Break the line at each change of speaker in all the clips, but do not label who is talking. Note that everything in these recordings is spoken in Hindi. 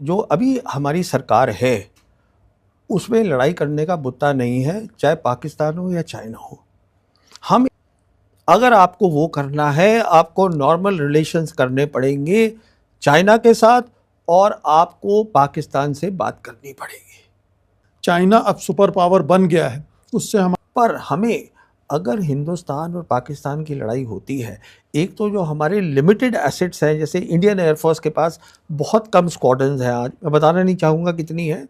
जो अभी हमारी सरकार है उसमें लड़ाई करने का मुद्दा नहीं है, चाहे पाकिस्तान हो या चाइना हो। हम अगर आपको वो करना है, आपको नॉर्मल रिलेशंस करने पड़ेंगे चाइना के साथ, और आपको पाकिस्तान से बात करनी पड़ेगी।
चाइना अब सुपर पावर बन गया है, उससे हम
पर हमें अगर हिंदुस्तान और पाकिस्तान की लड़ाई होती है, एक तो जो हमारे लिमिटेड एसेट्स हैं, जैसे इंडियन एयरफोर्स के पास बहुत कम स्क्वाड्रन्स हैं, आज मैं बताना नहीं चाहूँगा कितनी है,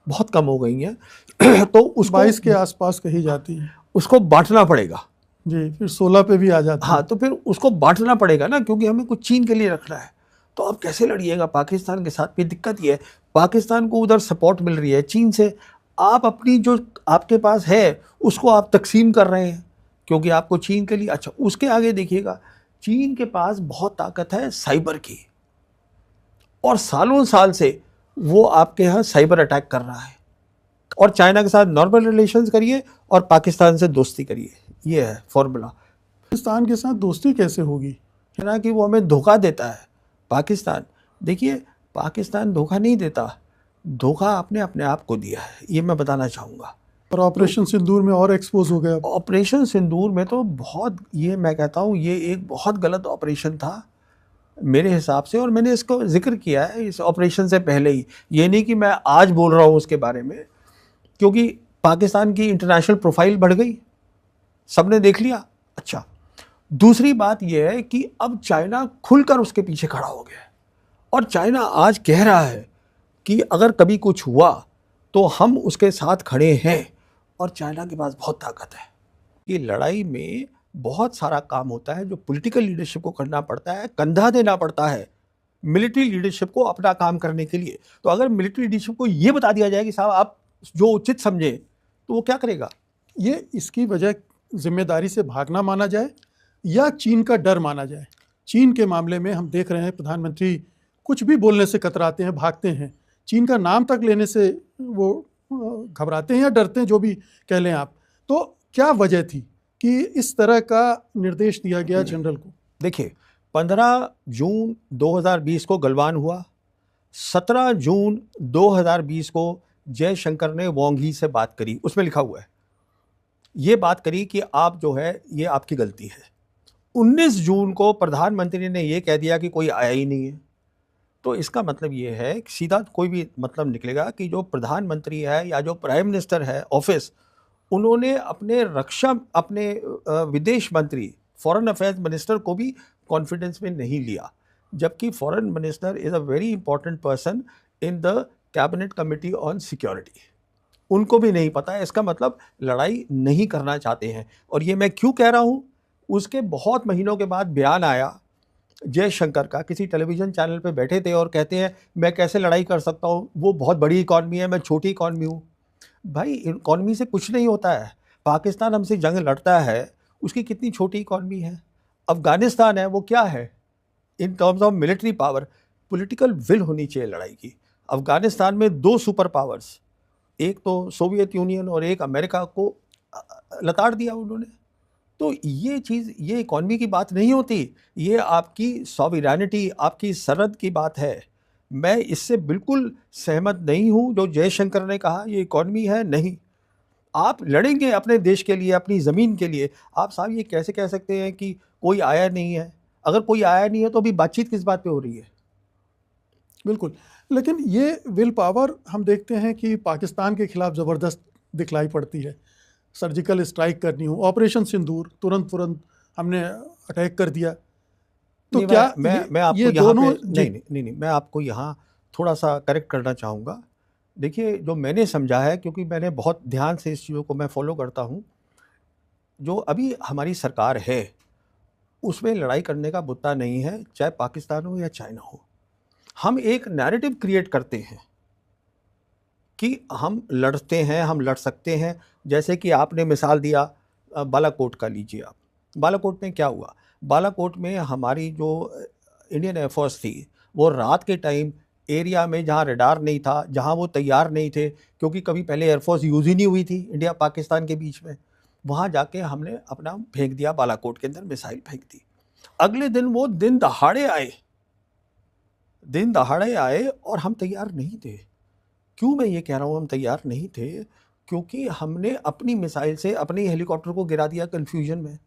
बहुत कम हो गई हैं तो उसको
22 के आसपास कही जाती है
उसको बांटना पड़ेगा
जी, फिर 16 पे भी आ जाती
हाँ,
है।
तो फिर उसको बांटना पड़ेगा ना, क्योंकि हमें कुछ चीन के लिए रखना है। तो आप कैसे लड़िएगा पाकिस्तान के साथ? भी दिक्कत ये है, पाकिस्तान को उधर सपोर्ट मिल रही है चीन से, आप अपनी जो आपके पास है उसको आप तकसीम कर रहे हैं, क्योंकि आपको चीन के लिए अच्छा। उसके आगे देखिएगा, चीन के पास बहुत ताकत है साइबर की, और सालों साल से वो आपके यहाँ साइबर अटैक कर रहा है। और चाइना के साथ नॉर्मल रिलेशंस करिए और पाकिस्तान से दोस्ती करिए, ये है फॉर्मूला।
पाकिस्तान के साथ दोस्ती कैसे होगी?
है ना कि वो हमें धोखा देता है पाकिस्तान। देखिए, पाकिस्तान धोखा नहीं देता, धोखा आपने अपने आप को दिया है, ये मैं बताना चाहूँगा।
और ऑपरेशन सिंदूर में और एक्सपोज हो गया।
ऑपरेशन सिंदूर में तो बहुत, ये मैं कहता हूँ ये एक बहुत गलत ऑपरेशन था मेरे हिसाब से, और मैंने इसको जिक्र किया है इस ऑपरेशन से पहले ही। ये नहीं कि मैं आज बोल रहा हूँ उसके बारे में, क्योंकि पाकिस्तान की इंटरनेशनल प्रोफाइल बढ़ गई, सबने देख लिया। अच्छा, दूसरी बात यह है कि अब चाइना खुलकर उसके पीछे खड़ा हो गया है, और चाइना आज कह रहा है कि अगर कभी कुछ हुआ तो हम उसके साथ खड़े हैं, और चाइना के पास बहुत ताकत है। ये लड़ाई में बहुत सारा काम होता है जो पॉलिटिकल लीडरशिप को करना पड़ता है, कंधा देना पड़ता है मिलिट्री लीडरशिप को अपना काम करने के लिए। तो अगर मिलिट्री लीडरशिप को ये बता दिया जाए कि साहब आप जो उचित समझे, तो वो क्या करेगा?
ये इसकी वजह जिम्मेदारी से भागना माना जाए या चीन का डर माना जाए? चीन के मामले में हम देख रहे हैं प्रधानमंत्री कुछ भी बोलने से कतराते हैं, भागते हैं, चीन का नाम तक लेने से वो घबराते हैं या डरते हैं, जो भी कह लें आप। तो क्या वजह थी कि इस तरह का निर्देश दिया गया जनरल को?
देखिए, 15 जून 2020 को गलवान हुआ, 17 जून 2020 को जयशंकर ने वांग ही से बात करी, उसमें लिखा हुआ है, ये बात करी कि आप जो है ये आपकी गलती है। 19 जून को प्रधानमंत्री ने ये कह दिया कि कोई आया ही नहीं है। तो इसका मतलब ये है कि सीधा कोई भी मतलब निकलेगा कि जो प्रधानमंत्री है या जो प्राइम मिनिस्टर है ऑफिस, उन्होंने अपने विदेश मंत्री, फॉरेन अफेयर्स मिनिस्टर को भी कॉन्फिडेंस में नहीं लिया, जबकि foreign minister is a very important person in the cabinet committee on security. उनको भी नहीं पता है, इसका मतलब लड़ाई नहीं करना चाहते हैं। और ये मैं क्यों कह रहा हूँ, उसके बहुत महीनों के बाद बयान आया जयशंकर का, किसी टेलीविज़न चैनल पे बैठे थे और कहते हैं मैं कैसे लड़ाई कर सकता हूँ, वो बहुत बड़ी इकॉनमी है, मैं छोटी इकॉनमी हूँ। भाई, इकॉनमी से कुछ नहीं होता है। पाकिस्तान हमसे जंग लड़ता है, उसकी कितनी छोटी इकॉनमी है। अफ़गानिस्तान है, वो क्या है in terms of military power? Political will होनी चाहिए लड़ाई की। अफ़गानिस्तान में 2 सुपर पावर्स, एक तो सोवियत यूनियन और एक अमेरिका को लताड़ दिया उन्होंने। तो ये चीज़, ये इकॉनमी की बात नहीं होती, ये आपकी सॉवरेनिटी, आपकी सरहद की बात है। मैं इससे बिल्कुल सहमत नहीं हूँ जो जयशंकर ने कहा ये इकॉनमी है, नहीं। आप लड़ेंगे अपने देश के लिए, अपनी ज़मीन के लिए। आप साहब ये कैसे कह सकते हैं कि कोई आया नहीं है? अगर कोई आया नहीं है तो अभी बातचीत किस बात पे हो रही है?
बिल्कुल, लेकिन ये विल पावर हम देखते हैं कि पाकिस्तान के खिलाफ ज़बरदस्त दिखलाई पड़ती है। सर्जिकल स्ट्राइक करनी हो, ऑपरेशन सिंदूर, तुरंत हमने अटैक कर दिया। तो
नहीं,
क्या
मैं आपको
ये
यहाँ पे
दोनों
नहीं, नहीं, नहीं, नहीं, मैं आपको यहाँ थोड़ा-सा करेक्ट करना चाहूँगा। देखिए, जो मैंने समझा है, क्योंकि मैंने बहुत ध्यान से इस चीज़ों को मैं फ़ॉलो करता हूँ, जो अभी हमारी सरकार है, उसमें लड़ाई करने का मुद्दा नहीं है, चाहे पाकिस्तान हो या चाइना हो। हम एक नैरेटिव क्रिएट करते हैं कि हम लड़ते हैं, हम लड़ सकते हैं। जैसे कि आपने मिसाल दिया बालाकोट का, लीजिए आप। बालाकोट में क्या हुआ? बालाकोट में हमारी जो इंडियन एयरफोर्स थी, वो रात के टाइम एरिया में जहाँ रडार नहीं था, जहाँ वो तैयार नहीं थे, क्योंकि कभी पहले एयरफोर्स यूज़ ही नहीं हुई थी इंडिया पाकिस्तान के बीच में, वहाँ जाके हमने अपना फेंक दिया, बालाकोट के अंदर मिसाइल फेंक दी। अगले दिन वो दिन दहाड़े आए, दिन दहाड़े आए और हम तैयार नहीं थे। क्यों मैं ये कह रहा हूँ हम तैयार नहीं थे? क्योंकि हमने अपनी मिसाइल से अपने हेलीकॉप्टर को गिरा दिया कंफ्यूजन में।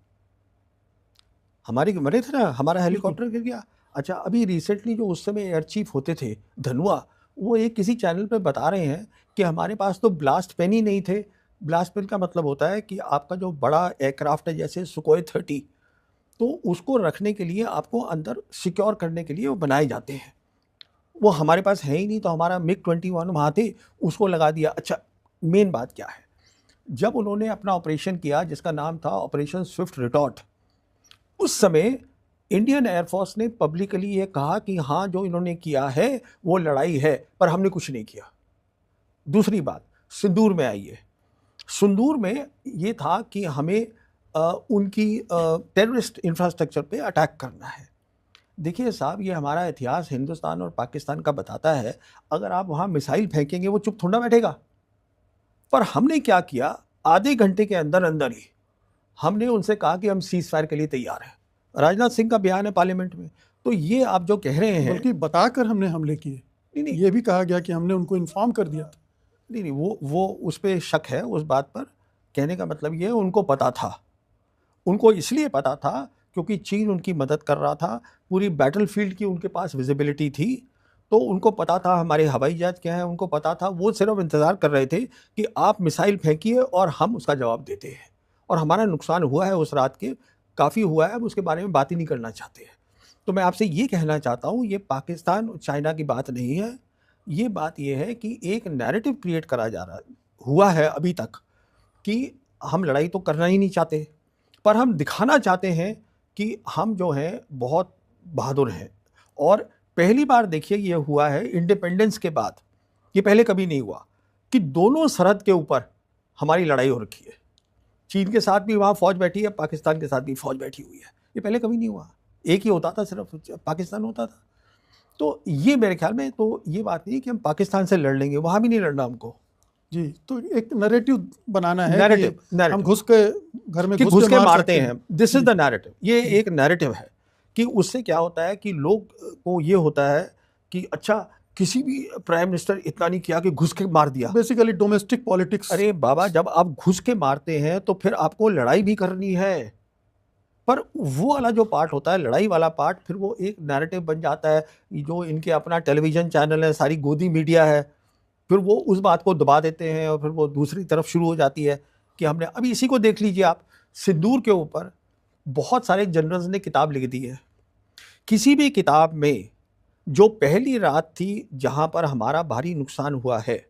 हमारे मरे थे ना, हमारा हेलीकॉप्टर गिर गया। अच्छा, अभी रिसेंटली जो उस समय एयर चीफ होते थे धनुआ, वो एक किसी चैनल पे बता रहे हैं कि हमारे पास तो ब्लास्ट पेन ही नहीं थे। ब्लास्ट पेन का मतलब होता है कि आपका जो बड़ा एयरक्राफ्ट है जैसे सुकोई 30, तो उसको रखने के लिए आपको अंदर सिक्योर करने के लिए वो बनाए जाते हैं। वो हमारे पास है ही नहीं, तो हमारा MiG-21 वहाँ थे, उसको लगा दिया। अच्छा, मेन बात क्या है, जब उन्होंने अपना ऑपरेशन किया जिसका नाम था ऑपरेशन स्विफ्ट रिटॉर्ट, उस समय इंडियन एयरफोर्स ने पब्लिकली ये कहा कि हाँ जो इन्होंने किया है वो लड़ाई है, पर हमने कुछ नहीं किया। दूसरी बात, सिंदूर में आइए। सिंदूर में ये था कि हमें उनकी टेररिस्ट इंफ्रास्ट्रक्चर पे अटैक करना है। देखिए साहब, ये हमारा इतिहास हिंदुस्तान और पाकिस्तान का बताता है, अगर आप वहाँ मिसाइल फेंकेंगे वो चुप थोड़ा बैठेगा। पर हमने क्या किया, आधे घंटे के अंदर अंदर ही हमने उनसे कहा कि हम सीज फायर के लिए तैयार हैं। राजनाथ सिंह का बयान है पार्लियामेंट में। तो ये आप जो कह रहे हैं,
बल्कि बताकर हमने हमले किए,
नहीं,
ये भी कहा गया कि हमने उनको इन्फॉर्म कर दिया था।
नहीं, वो उस पर शक है। उस बात पर कहने का मतलब ये है, उनको पता था। उनको इसलिए पता था क्योंकि चीन उनकी मदद कर रहा था, पूरी बैटलफील्ड की उनके पास विजिबिलिटी थी, तो उनको पता था हमारे हवाई जहाज क्या है, उनको पता था। वो सिर्फ इंतज़ार कर रहे थे कि आप मिसाइल फेंकिए और हम उसका जवाब देते हैं। और हमारा नुकसान हुआ है उस रात के, काफ़ी हुआ है, अब उसके बारे में बात ही नहीं करना चाहते हैं। तो मैं आपसे ये कहना चाहता हूँ, ये पाकिस्तान और चाइना की बात नहीं है। ये बात ये है कि एक नैरेटिव क्रिएट करा जा रहा हुआ है अभी तक कि हम लड़ाई तो करना ही नहीं चाहते, पर हम दिखाना चाहते हैं कि हम जो हैं बहुत बहादुर हैं। और पहली बार देखिए ये हुआ है इंडिपेंडेंस के बाद, ये पहले कभी नहीं हुआ कि दोनों सरहद के ऊपर हमारी लड़ाई हो रखी है। चीन के साथ भी वहाँ फौज बैठी है, पाकिस्तान के साथ भी फौज बैठी हुई है। ये पहले कभी नहीं हुआ, एक ही होता था, सिर्फ पाकिस्तान होता था। तो ये मेरे ख्याल में तो ये बात नहीं कि हम पाकिस्तान से लड़ लेंगे, वहाँ भी नहीं लड़ना हमको।
जी, तो एक नैरेटिव बनाना है
नैरेटिव
हम घुस के घर में
घुस के
मार
मारते
सकते
हैं। This is the narrative. ये एक नैरेटिव है कि उससे क्या होता है कि लोग को ये होता है कि अच्छा, किसी भी प्राइम मिनिस्टर इतना नहीं किया कि घुस के मार दिया।
Basically domestic politics.
अरे बाबा, जब आप घुस के मारते हैं तो फिर आपको लड़ाई भी करनी है, पर वो वाला जो पार्ट होता है, लड़ाई वाला पार्ट, फिर वो एक नैरेटिव बन जाता है। जो इनके अपना टेलीविज़न चैनल है, सारी गोदी मीडिया है, फिर वो उस बात को दबा देते हैं और फिर वो दूसरी तरफ शुरू हो जाती है कि हमने अभी इसी को देख लीजिए आप, सिंदूर के ऊपर बहुत सारे जनरल्स ने किताब लिख दी है। किसी भी किताब में जो पहली रात थी जहाँ पर हमारा भारी नुकसान हुआ है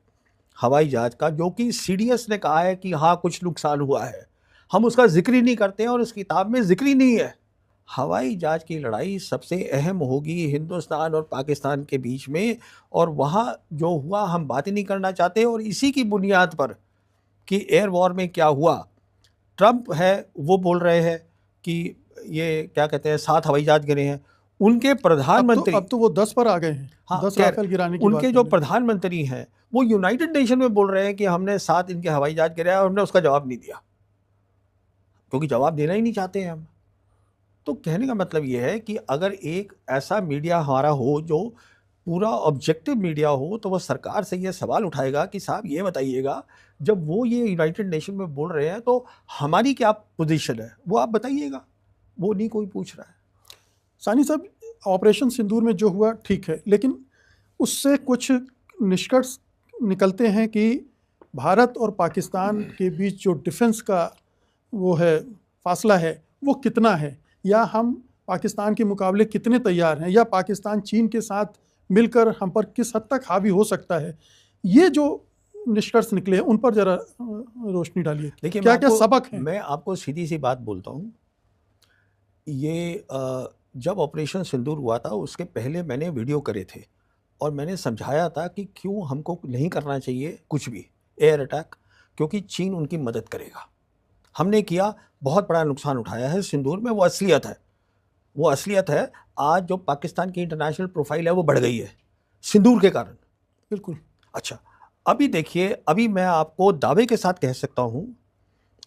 हवाई जहाज़ का, जो कि CDS ने कहा है कि हाँ कुछ नुकसान हुआ है, हम उसका जिक्र ही नहीं करते हैं और उस किताब में जिक्र ही नहीं है। हवाई जहाज़ की लड़ाई सबसे अहम होगी हिंदुस्तान और पाकिस्तान के बीच में, और वहाँ जो हुआ हम बात ही नहीं करना चाहते। और इसी की बुनियाद पर कि एयर वॉर में क्या हुआ, ट्रंप है वो बोल रहे हैं कि ये क्या कहते हैं 7 हवाई जहाज गिरे हैं। उनके प्रधानमंत्री
अब तो वो 10 पर आ गए हैं।
हाँ,
10 राफेल गिराने की
उनके
बात
जो
कर रहे
प्रधानमंत्री हैं वो यूनाइटेड नेशन में बोल रहे हैं कि हमने 7 इनके हवाई जहाज गिराया और हमने उसका जवाब नहीं दिया, क्योंकि जवाब देना ही नहीं चाहते हैं हम। तो कहने का मतलब ये है कि अगर एक ऐसा मीडिया हमारा हो जो पूरा ऑब्जेक्टिव मीडिया हो, तो वह सरकार से ये सवाल उठाएगा कि साहब ये बताइएगा, जब वो ये यूनाइटेड नेशन में बोल रहे हैं तो हमारी क्या पोजीशन है, वो आप बताइएगा। वो नहीं कोई पूछ रहा है।
सानी साहब, ऑपरेशन सिंदूर में जो हुआ ठीक है, लेकिन उससे कुछ निष्कर्ष निकलते हैं कि भारत और पाकिस्तान के बीच जो डिफेंस का वो है फासला है वो कितना है, या हम पाकिस्तान के मुकाबले कितने तैयार हैं, या पाकिस्तान चीन के साथ मिलकर हम पर किस हद तक हावी हो सकता है। ये जो निष्कर्ष निकले हैं उन पर जरा रोशनी डालिए।
देखिए,
क्या क्या सबक हैं?
मैं आपको सीधी सी बात बोलता हूँ। ये जब ऑपरेशन सिंदूर हुआ था उसके पहले मैंने वीडियो करे थे और मैंने समझाया था कि क्यों हमको नहीं करना चाहिए कुछ भी एयर अटैक, क्योंकि चीन उनकी मदद करेगा। हमने किया, बहुत बड़ा नुकसान उठाया है सिंदूर में। वो असलियत है, वो असलियत है। आज जो पाकिस्तान की इंटरनेशनल प्रोफाइल है वो बढ़ गई है सिंदूर के कारण।
बिल्कुल।
अच्छा, अभी देखिए, अभी मैं आपको दावे के साथ कह सकता हूँ,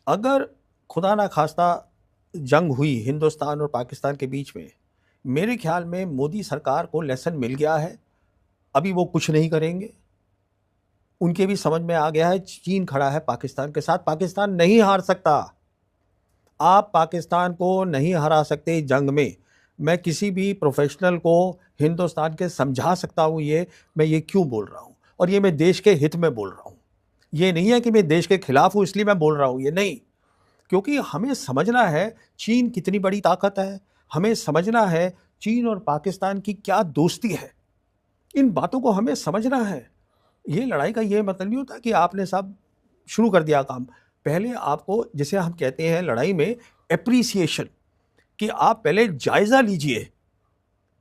अगर खुदा ना खास्ता जंग हुई हिंदुस्तान और पाकिस्तान के बीच में, मेरे ख्याल में मोदी सरकार को लेसन मिल गया है, अभी वो कुछ नहीं करेंगे। उनके भी समझ में आ गया है चीन खड़ा है पाकिस्तान के साथ, पाकिस्तान नहीं हार सकता। आप पाकिस्तान को नहीं हरा सकते जंग में। मैं किसी भी प्रोफेशनल को हिंदुस्तान के समझा सकता हूँ ये मैं ये क्यों बोल रहा हूँ, और ये मैं देश के हित में बोल रहा हूँ। ये नहीं है कि मैं देश के खिलाफ हूँ इसलिए मैं बोल रहा हूँ, ये नहीं। क्योंकि हमें समझना है चीन कितनी बड़ी ताकत है, हमें समझना है चीन और पाकिस्तान की क्या दोस्ती है, इन बातों को हमें समझना है। ये लड़ाई का ये मतलब नहीं होता कि आपने सब शुरू कर दिया काम। पहले आपको, जैसे हम कहते हैं लड़ाई में एप्रिसिएशन, कि आप पहले जायज़ा लीजिए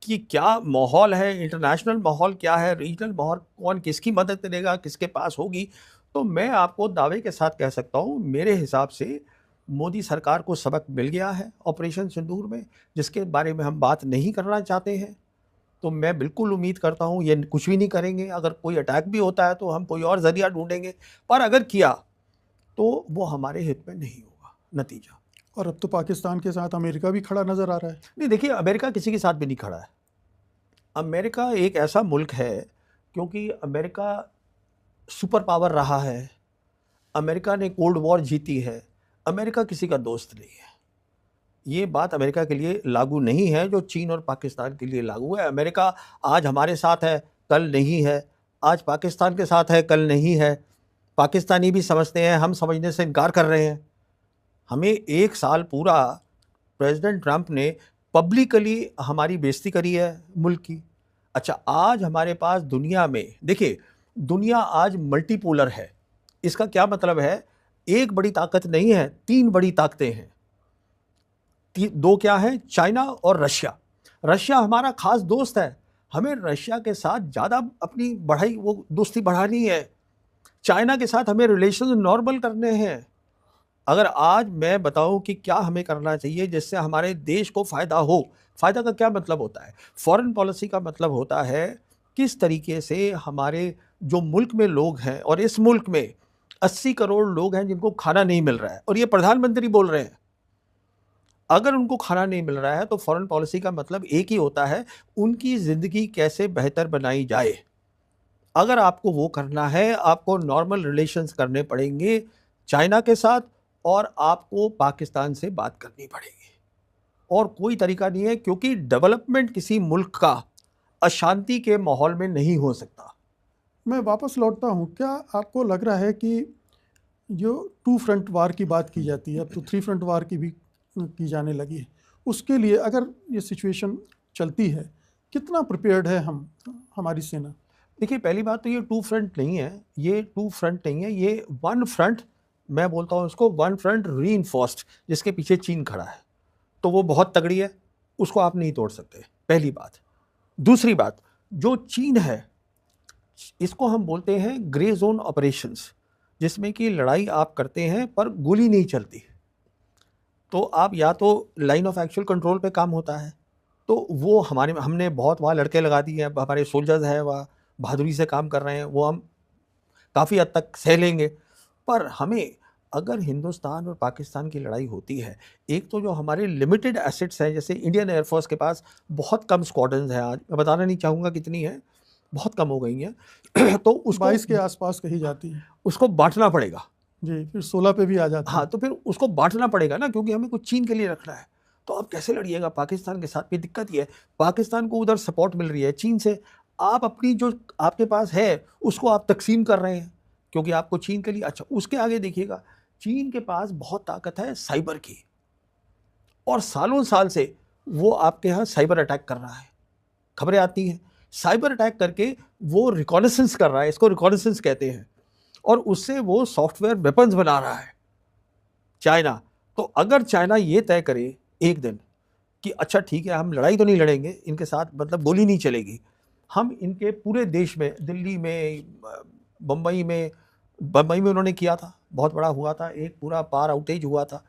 कि क्या माहौल है, इंटरनेशनल माहौल क्या है, रीजनल माहौल, कौन किसकी मदद करेगा, किसके पास होगी। तो मैं आपको दावे के साथ कह सकता हूँ, मेरे हिसाब से मोदी सरकार को सबक मिल गया है ऑपरेशन सिंदूर में, जिसके बारे में हम बात नहीं करना चाहते हैं। तो मैं बिल्कुल उम्मीद करता हूँ ये कुछ भी नहीं करेंगे। अगर कोई अटैक भी होता है तो हम कोई और ज़रिया ढूंढेंगे, पर अगर किया तो वो हमारे हित में नहीं होगा नतीजा।
और अब तो पाकिस्तान के साथ अमेरिका भी खड़ा नज़र आ रहा है।
नहीं, देखिए, अमेरिका किसी के साथ भी नहीं खड़ा है। अमेरिका एक ऐसा मुल्क है, क्योंकि अमेरिका सुपर पावर रहा है, अमेरिका ने कोल्ड वॉर जीती है, अमेरिका किसी का दोस्त नहीं है। ये बात अमेरिका के लिए लागू नहीं है जो चीन और पाकिस्तान के लिए लागू है। अमेरिका आज हमारे साथ है, कल नहीं है, आज पाकिस्तान के साथ है, कल नहीं है। पाकिस्तानी भी समझते हैं, हम समझने से इनकार कर रहे हैं। हमें 1 साल पूरा प्रेसिडेंट ट्रंप ने पब्लिकली हमारी बेइज्जती करी है मुल्क की। अच्छा, आज हमारे पास दुनिया में, देखिए, दुनिया आज मल्टीपोलर है। इसका क्या मतलब है? एक बड़ी ताकत नहीं है, 3 बड़ी ताकतें हैं। 2 क्या है? चाइना और रशिया। रशिया हमारा खास दोस्त है, हमें रशिया के साथ ज़्यादा अपनी वो दोस्ती बढ़ानी है। चाइना के साथ हमें रिलेशन नॉर्मल करने हैं। अगर आज मैं बताऊं कि क्या हमें करना चाहिए जिससे हमारे देश को फ़ायदा हो, फ़ायदा का क्या मतलब होता है? फॉरेन पॉलिसी का मतलब होता है किस तरीके से हमारे जो मुल्क में लोग हैं, और इस मुल्क में 80 करोड़ लोग हैं जिनको खाना नहीं मिल रहा है, और ये प्रधानमंत्री बोल रहे हैं। अगर उनको खाना नहीं मिल रहा है तो फॉरेन पॉलिसी का मतलब एक ही होता है, उनकी ज़िंदगी कैसे बेहतर बनाई जाए। अगर आपको वो करना है, आपको नॉर्मल रिलेशंस करने पड़ेंगे चाइना के साथ, और आपको पाकिस्तान से बात करनी पड़ेगी, और कोई तरीका नहीं है। क्योंकि डेवलपमेंट किसी मुल्क का अशांति के माहौल में नहीं हो सकता।
मैं वापस लौटता हूँ, क्या आपको लग रहा है कि जो 2 फ्रंट वार की बात की जाती है, अब तो 3 फ्रंट वार की भी की जाने लगी है, उसके लिए अगर ये सिचुएशन चलती है, कितना प्रिपेयर्ड है हमारी सेना?
देखिए, पहली बात तो ये 2 फ्रंट नहीं है, ये 2 फ्रंट नहीं है, ये 1 फ्रंट, मैं बोलता हूँ इसको 1 फ्रंट रीइंफोर्स्ड, जिसके पीछे चीन खड़ा है। तो वो बहुत तगड़ी है, उसको आप नहीं तोड़ सकते, पहली बात। दूसरी बात, जो चीन है इसको हम बोलते हैं ग्रे जोन ऑपरेशंस, जिसमें कि लड़ाई आप करते हैं पर गोली नहीं चलती। तो आप या तो लाइन ऑफ एक्चुअल कंट्रोल पे काम होता है, तो वो हमने बहुत वहाँ लड़के लगा दिए हैं, हमारे सोल्जर्स हैं वहाँ बहादुरी से काम कर रहे हैं, वो हम काफ़ी हद तक सह लेंगे। पर हमें, अगर हिंदुस्तान और पाकिस्तान की लड़ाई होती है, एक तो जो हमारे लिमिटेड एसेट्स हैं, जैसे इंडियन एयरफोर्स के पास बहुत कम स्क्वाड्रन्स हैं, आज मैं बताना नहीं चाहूँगा कितनी है, बहुत कम हो गई हैं तो उसको
22 के आसपास कही जाती है
उसको बांटना पड़ेगा
जी, फिर 16 पे भी आ जाती है।
हाँ, तो फिर उसको बांटना पड़ेगा ना, क्योंकि हमें कुछ चीन के लिए रखना है। तो आप कैसे लड़िएगा पाकिस्तान के साथ? भी दिक्कत ये है, पाकिस्तान को उधर सपोर्ट मिल रही है चीन से, आप अपनी जो आपके पास है उसको आप तकसीम कर रहे हैं, क्योंकि आपको चीन के लिए। अच्छा, उसके आगे देखिएगा, चीन के पास बहुत ताकत है साइबर की, और सालों साल से वो आपके यहाँ साइबर अटैक कर रहा है। खबरें आती हैं, साइबर अटैक करके वो रिकॉनेसेंस कर रहा है, इसको रिकॉनेसेंस कहते हैं, और उससे वो सॉफ्टवेयर वेपन्स बना रहा है चाइना। तो अगर चाइना ये तय करे एक दिन कि अच्छा ठीक है, हम लड़ाई तो नहीं लड़ेंगे इनके साथ, मतलब गोली नहीं चलेगी, हम इनके पूरे देश में, दिल्ली में, बम्बई में उन्होंने किया था, बहुत बड़ा हुआ था, एक पूरा पावर आउटेज हुआ था,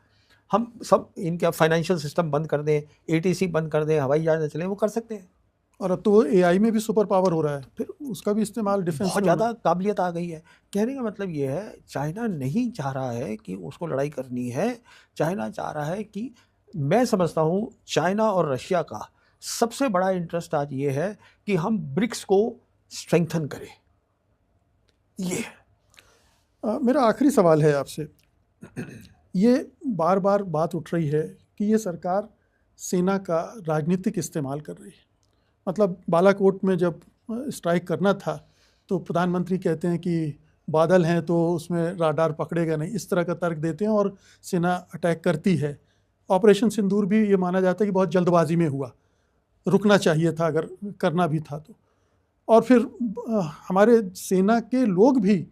हम सब इनका फाइनेंशियल सिस्टम बंद कर दें, एटीसी बंद कर दें, हवाई जहाज न चलें, वो कर सकते हैं।
और अब तो एआई में भी सुपर पावर हो रहा है, फिर उसका भी इस्तेमाल डिफेंस
बहुत ज़्यादा काबिलियत आ गई है। कहने का मतलब ये है, चाइना नहीं चाह रहा है कि उसको लड़ाई करनी है, चाइना चाह रहा है कि, मैं समझता हूँ चाइना और रशिया का सबसे बड़ा इंटरेस्ट आज ये है कि हम ब्रिक्स को स्ट्रेंथन करें। ये है।
मेरा आखिरी सवाल है आपसे। ये बार बार बात उठ रही है कि ये सरकार सेना का राजनीतिक इस्तेमाल कर रही है। मतलब बालाकोट में जब स्ट्राइक करना था तो प्रधानमंत्री कहते हैं कि बादल हैं तो उसमें राडार पकड़ेगा नहीं, इस तरह का तर्क देते हैं और सेना अटैक करती है। ऑपरेशन सिंदूर भी ये माना जाता है कि बहुत जल्दबाजी में हुआ, रुकना चाहिए था अगर करना भी था तो। और फिर हमारे सेना के लोग भी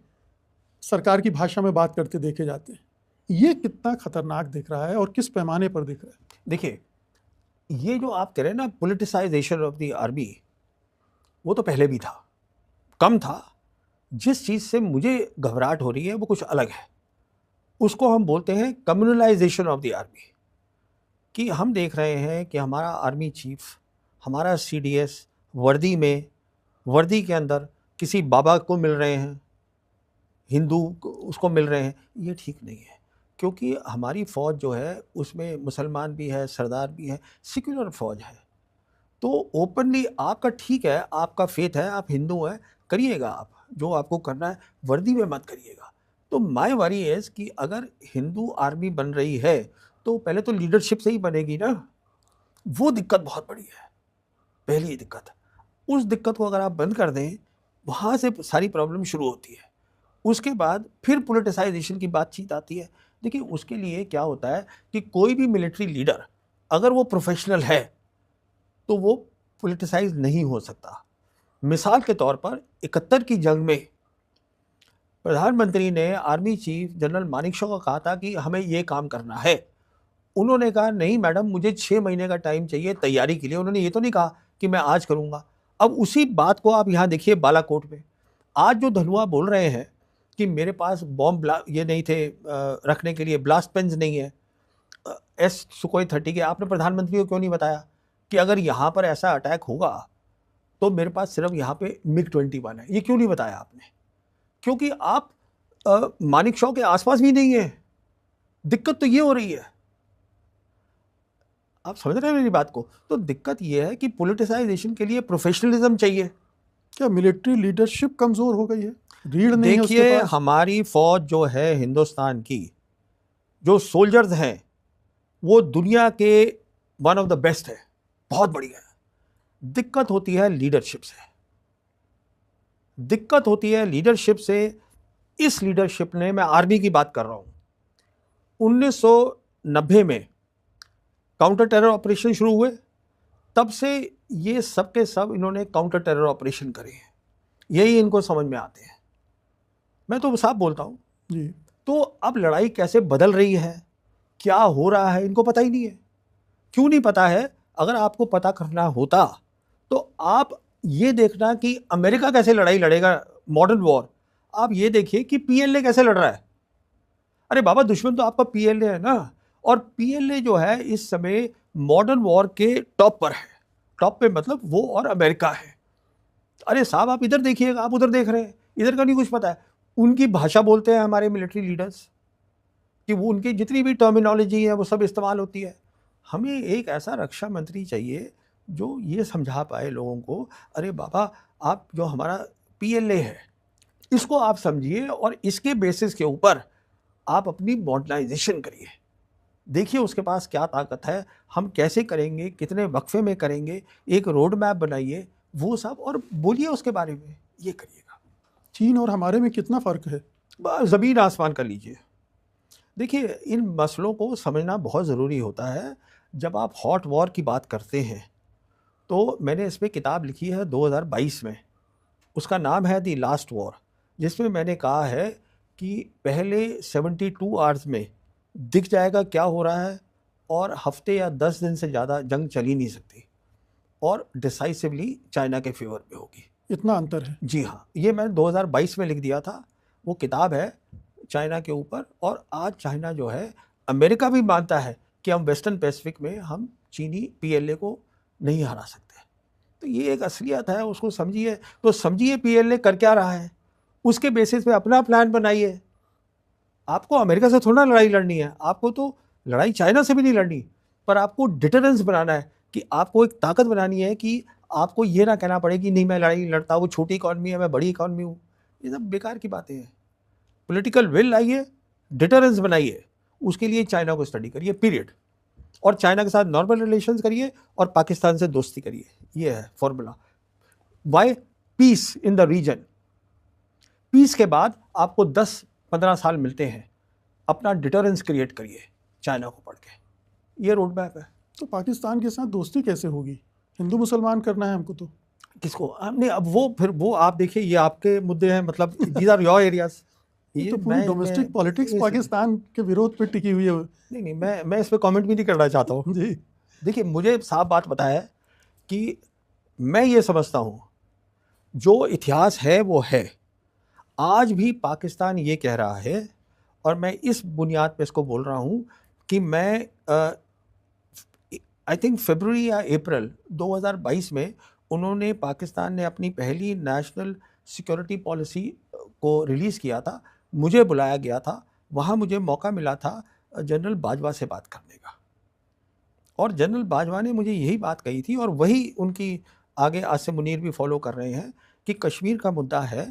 सरकार की भाषा में बात करते देखे जाते हैं। ये कितना खतरनाक दिख रहा है और किस पैमाने पर दिख रहा है?
देखिए, ये जो आप कह रहे हैं ना पॉलिटिसाइजेशन ऑफ द आर्मी, वो तो पहले भी था, कम था। जिस चीज़ से मुझे घबराहट हो रही है वो कुछ अलग है। उसको हम बोलते हैं कम्युनलाइजेशन ऑफ द आर्मी। कि हम देख रहे हैं कि हमारा आर्मी चीफ, हमारा सीडीएस वर्दी के अंदर किसी बाबा को मिल रहे हैं, हिंदू उसको मिल रहे हैं। ये ठीक नहीं है, क्योंकि हमारी फ़ौज जो है उसमें मुसलमान भी है, सरदार भी है, सेक्युलर फ़ौज है। तो ओपनली आपका ठीक है, आपका फेथ है, आप हिंदू हैं, करिएगा आप जो आपको करना है, वर्दी में मत करिएगा। तो माय वरी इज़ कि अगर हिंदू आर्मी बन रही है तो पहले तो लीडरशिप से ही बनेगी ना। वो दिक्कत बहुत बड़ी है, पहली दिक्कत। उस दिक्कत को अगर आप बंद कर दें, वहाँ से सारी प्रॉब्लम शुरू होती है। उसके बाद फिर पॉलिटिसाइजेशन की बातचीत आती है। देखिए, उसके लिए क्या होता है कि कोई भी मिलिट्री लीडर अगर वो प्रोफेशनल है तो वो पॉलिटिसाइज नहीं हो सकता। मिसाल के तौर पर 71 की जंग में प्रधानमंत्री ने आर्मी चीफ जनरल मानेकशॉ को कहा था कि हमें ये काम करना है। उन्होंने कहा नहीं मैडम, मुझे 6 महीने का टाइम चाहिए तैयारी के लिए। उन्होंने ये तो नहीं कहा कि मैं आज करूँगा। अब उसी बात को आप यहाँ देखिए बालाकोट में। आज जो धनुआ बोल रहे हैं कि मेरे पास बॉम्ब ये नहीं थे रखने के लिए, ब्लास्ट पेन्स नहीं है Sukhoi 30 के, आपने प्रधानमंत्री को क्यों नहीं बताया कि अगर यहाँ पर ऐसा अटैक होगा तो मेरे पास सिर्फ यहाँ पे MiG-21 है? ये क्यों नहीं बताया आपने? क्योंकि आप मानेकशॉ के आसपास भी नहीं है। दिक्कत तो ये हो रही है। आप समझ रहे हैं मेरी बात को? तो दिक्कत ये है कि पॉलिटिसाइजेशन के लिए प्रोफेशनलिज्म चाहिए।
क्या मिलिट्री लीडरशिप कमजोर हो गई है? रीढ़ नहीं है उसके
देखिए,
पास?
हमारी फौज जो है हिंदुस्तान की, जो सोल्जर्स हैं वो दुनिया के वन ऑफ द बेस्ट है, बहुत बढ़िया है। दिक्कत होती है लीडरशिप से, दिक्कत होती है लीडरशिप से। इस लीडरशिप ने, मैं आर्मी की बात कर रहा हूं, 1990 में काउंटर टेरर ऑपरेशन शुरू हुए, तब से ये सब के सब इन्होंने काउंटर टेरर ऑपरेशन करे हैं। यही इनको समझ में आते हैं। मैं तो साफ बोलता हूं
जी।
तो अब लड़ाई कैसे बदल रही है, क्या हो रहा है, इनको पता ही नहीं है। क्यों नहीं पता है? अगर आपको पता करना होता तो आप ये देखना कि अमेरिका कैसे लड़ाई लड़ेगा मॉडर्न वॉर। आप ये देखिए कि पीएलए कैसे लड़ रहा है। अरे बाबा, दुश्मन तो आपका पीएलए है ना। और पीएलए जो है इस समय मॉडर्न वॉर के टॉप पर है। टॉप पे मतलब वो और अमेरिका है। अरे साहब, आप इधर देखिएगा, आप उधर देख रहे हैं, इधर का नहीं कुछ पता है। उनकी भाषा बोलते हैं हमारे मिलिट्री लीडर्स, कि वो उनकी जितनी भी टर्मिनोलॉजी है वो सब इस्तेमाल होती है। हमें एक ऐसा रक्षा मंत्री चाहिए जो ये समझा पाए लोगों को, अरे बाबा, आप जो हमारा पीएलए है इसको आप समझिए और इसके बेसिस के ऊपर आप अपनी मॉडर्नाइजेशन करिए। देखिए उसके पास क्या ताकत है, हम कैसे करेंगे, कितने वक्फे में करेंगे, एक रोड मैप बनाइए, वो सब, और बोलिए उसके बारे में, ये करिएगा।
चीन और हमारे में कितना फ़र्क है?
ज़मीन आसमान का लीजिए। देखिए, इन मसलों को समझना बहुत ज़रूरी होता है। जब आप हॉट वॉर की बात करते हैं तो मैंने इस पर किताब लिखी है 2022 में, उसका नाम है दी लास्ट वॉर, जिसमें मैंने कहा है कि पहले 72 आवर्स में दिख जाएगा क्या हो रहा है, और हफ्ते या 10 दिन से ज़्यादा जंग चल ही नहीं सकती, और डिसाइसिवली चाइना के फेवर में होगी।
इतना अंतर है?
जी हाँ, ये मैंने 2022 में लिख दिया था। वो किताब है चाइना के ऊपर। और आज चाइना जो है, अमेरिका भी मानता है कि हम वेस्टर्न पैसिफिक में हम चीनी पीएलए को नहीं हरा सकते। तो ये एक असलियत है, उसको समझिए। तो समझिए पीएलए कर क्या रहा है, उसके बेसिस पे अपना प्लान बनाइए। आपको अमेरिका से थोड़ा लड़ाई लड़नी है, आपको तो लड़ाई चाइना से भी नहीं लड़नी, पर आपको डिटरेंस बनाना है कि आपको एक ताकत बनानी है कि आपको ये ना कहना पड़े कि नहीं मैं लड़ाई नहीं लड़ता, वो छोटी इकॉनमी है, मैं बड़ी इकॉनमी हूँ। ये सब बेकार की बातें हैं। पॉलिटिकल विल लाइए, डिटरेंस बनाइए, उसके लिए चाइना को स्टडी करिए, पीरियड। और चाइना के साथ नॉर्मल रिलेशंस करिए और पाकिस्तान से दोस्ती करिए, ये है formula. Why? Peace in the region. Peace के बाद आपको 10-15 साल मिलते हैं, अपना डिटरेंस क्रिएट करिए चाइना को पढ़ के। ये रोड मैप है।
तो पाकिस्तान के साथ दोस्ती कैसे होगी? हिंदू मुसलमान करना है हमको तो।
किसको? हमने अब वो आप देखिए, ये आपके मुद्दे हैं, मतलब दीज आर योर एरियाज।
ये तो पूरी डोमेस्टिक पॉलिटिक्स पाकिस्तान के विरोध पे टिकी हुई है।
नहीं, मैं इस पे कमेंट भी नहीं करना चाहता हूँ
जी।
देखिए, मुझे साफ बात पता है कि मैं ये समझता हूँ जो इतिहास है वो है। आज भी पाकिस्तान ये कह रहा है, और मैं इस बुनियाद पे इसको बोल रहा हूँ कि मैं आई थिंक फरवरी या अप्रैल 2022 में उन्होंने, पाकिस्तान ने अपनी पहली नेशनल सिक्योरिटी पॉलिसी को रिलीज़ किया था। मुझे बुलाया गया था, वहाँ मुझे मौका मिला था जनरल बाजवा से बात करने का, और जनरल बाजवा ने मुझे यही बात कही थी, और वही उनकी आगे आसिम मुनीर भी फॉलो कर रहे हैं कि कश्मीर का मुद्दा है,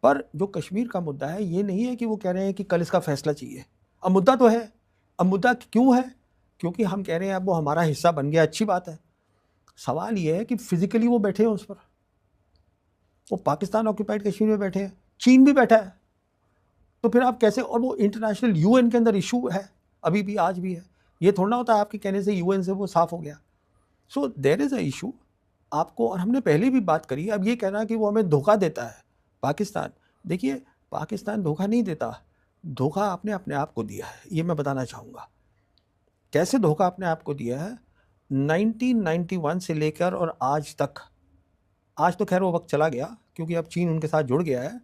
पर जो कश्मीर का मुद्दा है ये नहीं है कि वो कह रहे हैं कि कल इसका फैसला चाहिए। अब मुद्दा तो है। अब मुद्दा क्यों है? क्योंकि हम कह रहे हैं अब वो हमारा हिस्सा बन गया, अच्छी बात है। सवाल ये है कि फिजिकली वो बैठे हैं उस पर, वो पाकिस्तान ऑक्यूपाइड कश्मीर में बैठे हैं, चीन भी बैठा है, तो फिर आप कैसे? और वो इंटरनेशनल यूएन के अंदर इशू है, अभी भी, आज भी है। ये थोड़ा होता है आपके कहने से यूएन से वो साफ हो गया। So there is a issue आपको, और हमने पहले भी बात करी। अब ये कहना कि वो हमें धोखा देता है पाकिस्तान, देखिए पाकिस्तान धोखा नहीं देता, धोखा आपने अपने आप को दिया है, ये मैं बताना चाहूँगा। कैसे धोखा अपने आप को दिया है? 1991 से लेकर और आज तक, आज तो खैर वो वक्त चला गया क्योंकि अब चीन उनके साथ जुड़ गया है,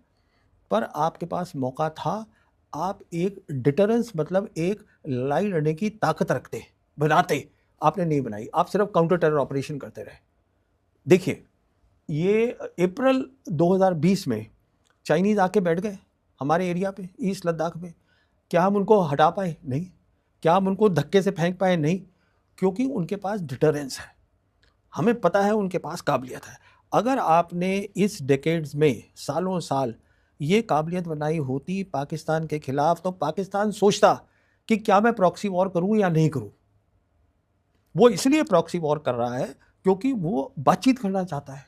पर आपके पास मौका था, आप एक डिटरेंस, मतलब एक लड़ाई लड़ने की ताकत रखते, बनाते, आपने नहीं बनाई। आप सिर्फ काउंटर टेरर ऑपरेशन करते रहे। देखिए, ये अप्रैल 2020 में चाइनीज़ आके बैठ गए हमारे एरिया पे, ईस्ट लद्दाख में। क्या हम उनको हटा पाए? नहीं। क्या हम उनको धक्के से फेंक पाए? नहीं, क्योंकि उनके पास डिटरेंस है, हमें पता है उनके पास काबिलियत है। अगर आपने इस डेकेड्स में सालों साल ये काबिलियत बनाई होती पाकिस्तान के खिलाफ, तो पाकिस्तान सोचता कि क्या मैं प्रॉक्सी वॉर करूं या नहीं करूं। वो इसलिए प्रॉक्सी वॉर कर रहा है क्योंकि वो बातचीत करना चाहता है,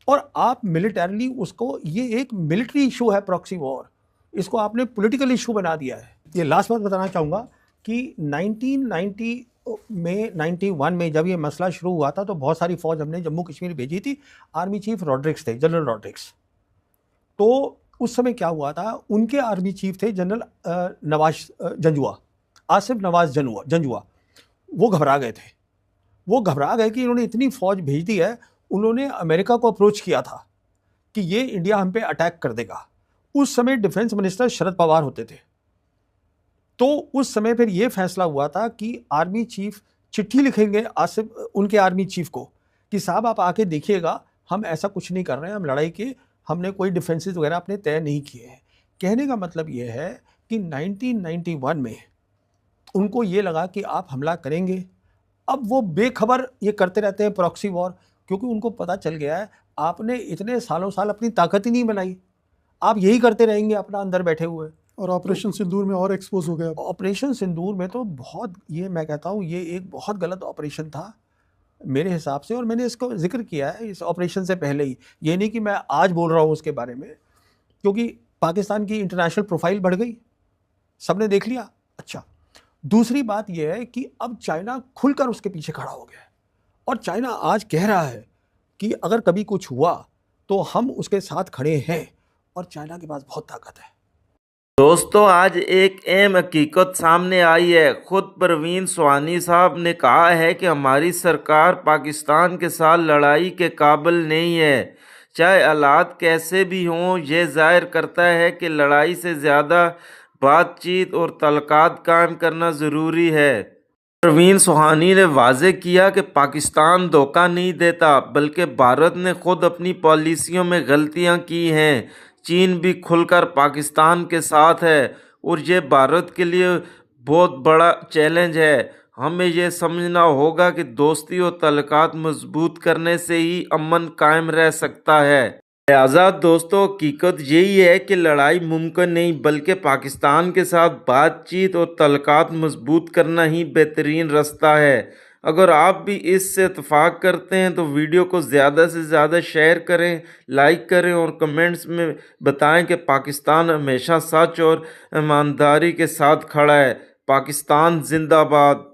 और आप मिलिटरली उसको, ये एक मिलिट्री इशू है प्रॉक्सी वॉर, इसको आपने पॉलिटिकल इशू बना दिया है। ये लास्ट बात बताना चाहूँगा कि 1990 में 91 में जब ये मसला शुरू हुआ था तो बहुत सारी फौज हमने जम्मू कश्मीर भेजी थी। आर्मी चीफ रॉड्रिक्स थे, जनरल रॉड्रिक्स। तो उस समय क्या हुआ था, उनके आर्मी चीफ थे जनरल नवाज जंजुआ, आसिफ नवाज जंजुआ। वो घबरा गए थे, वो घबरा गए कि इन्होंने इतनी फौज भेज दी है। उन्होंने अमेरिका को अप्रोच किया था कि ये इंडिया हम पे अटैक कर देगा। उस समय डिफेंस मिनिस्टर शरद पवार होते थे। तो उस समय फिर ये फैसला हुआ था कि आर्मी चीफ चिट्ठी लिखेंगे आसिफ, उनके आर्मी चीफ को, कि साहब आप आके देखिएगा, हम ऐसा कुछ नहीं कर रहे हैं, हम लड़ाई के, हमने कोई डिफेंसेस वगैरह अपने तय नहीं किए हैं। कहने का मतलब ये है कि 1991 में उनको ये लगा कि आप हमला करेंगे। अब वो बेखबर ये करते रहते हैं प्रॉक्सी वॉर, क्योंकि उनको पता चल गया है आपने इतने सालों साल अपनी ताकत ही नहीं बनाई, आप यही करते रहेंगे अपना अंदर बैठे हुए।
और ऑपरेशन सिंदूर में और एक्सपोज हो गया।
ऑपरेशन सिंदूर में तो बहुत, ये मैं कहता हूँ ये एक बहुत गलत ऑपरेशन था मेरे हिसाब से, और मैंने इसको जिक्र किया है इस ऑपरेशन से पहले ही। ये नहीं कि मैं आज बोल रहा हूँ उसके बारे में, क्योंकि पाकिस्तान की इंटरनेशनल प्रोफाइल बढ़ गई, सबने देख लिया। अच्छा, दूसरी बात यह है कि अब चाइना खुलकर उसके पीछे खड़ा हो गया है, और चाइना आज कह रहा है कि अगर कभी कुछ हुआ तो हम उसके साथ खड़े हैं, और चाइना के पास बहुत ताकत है।
दोस्तों, आज एक अहम हकीकत सामने आई है। खुद परवीन सुहानी साहब ने कहा है कि हमारी सरकार पाकिस्तान के साथ लड़ाई के काबिल नहीं है, चाहे हालात कैसे भी हों। यह जाहिर करता है कि लड़ाई से ज़्यादा बातचीत और तलकात कायम करना ज़रूरी है। परवीन सुहानी ने वाज़ेह किया कि पाकिस्तान धोखा नहीं देता, बल्कि भारत ने खुद अपनी पॉलिसियों में गलतियां की हैं। चीन भी खुलकर पाकिस्तान के साथ है और ये भारत के लिए बहुत बड़ा चैलेंज है। हमें यह समझना होगा कि दोस्ती और ताल्लुकात मजबूत करने से ही अमन कायम रह सकता है। आज़ाद दोस्तों, हकीकत यही है कि लड़ाई मुमकिन नहीं, बल्कि पाकिस्तान के साथ बातचीत और ताल्लुकात मजबूत करना ही बेहतरीन रास्ता है। अगर आप भी इससे इत्तेफाक करते हैं तो वीडियो को ज़्यादा से ज़्यादा शेयर करें, लाइक करें और कमेंट्स में बताएं कि पाकिस्तान हमेशा सच और ईमानदारी के साथ खड़ा है। पाकिस्तान जिंदाबाद।